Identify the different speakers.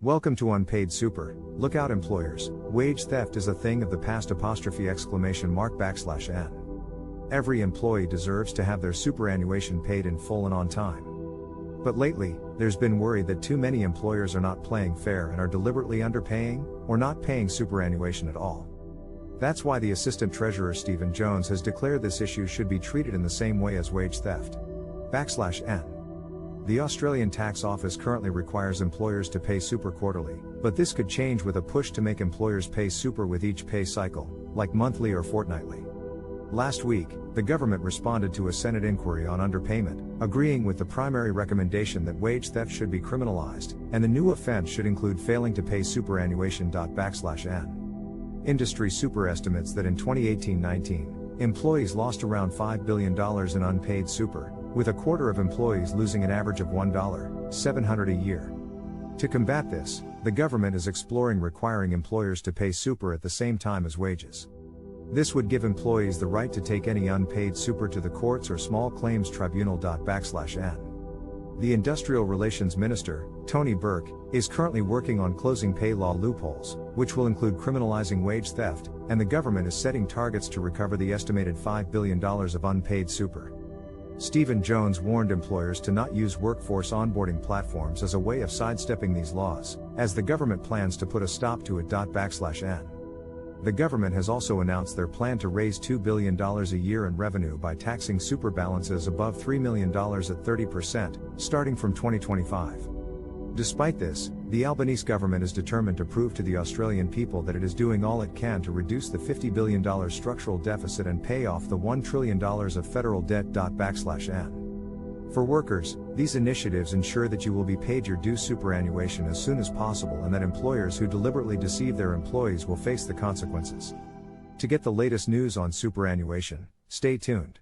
Speaker 1: Welcome to Unpaid Super. Look out, employers. Wage theft is a thing of the past !! !N. Every employee deserves to have their superannuation paid in full and on time. But lately, there's been worry that too many employers are not playing fair and are deliberately underpaying, or not paying superannuation at all. That's why the Assistant Treasurer Stephen Jones has declared this issue should be treated in the same way as wage theft. /N. The Australian Tax Office currently requires employers to pay super quarterly, but this could change with a push to make employers pay super with each pay cycle, like monthly or fortnightly. Last week, the government responded to a Senate inquiry on underpayment, agreeing with the primary recommendation that wage theft should be criminalized, and the new offense should include failing to pay superannuation. /N. Industry super estimates that in 2018-19, employees lost around $5 billion in unpaid super, with a quarter of employees losing an average of $1.700 a year. To combat this, the government is exploring requiring employers to pay super at the same time as wages. This would give employees the right to take any unpaid super to the courts or small claims tribunal. /N. The Industrial Relations Minister, Tony Burke, is currently working on closing pay law loopholes, which will include criminalizing wage theft, and the government is setting targets to recover the estimated $5 billion of unpaid super. Stephen Jones warned employers to not use workforce onboarding platforms as a way of sidestepping these laws, as the government plans to put a stop to it. /N. The government has also announced their plan to raise $2 billion a year in revenue by taxing super balances above $3 million at 30%, starting from 2025. Despite this, the Albanese government is determined to prove to the Australian people that it is doing all it can to reduce the $50 billion structural deficit and pay off the $1 trillion of federal debt. /N. For workers, these initiatives ensure that you will be paid your due superannuation as soon as possible and that employers who deliberately deceive their employees will face the consequences. To get the latest news on superannuation, stay tuned.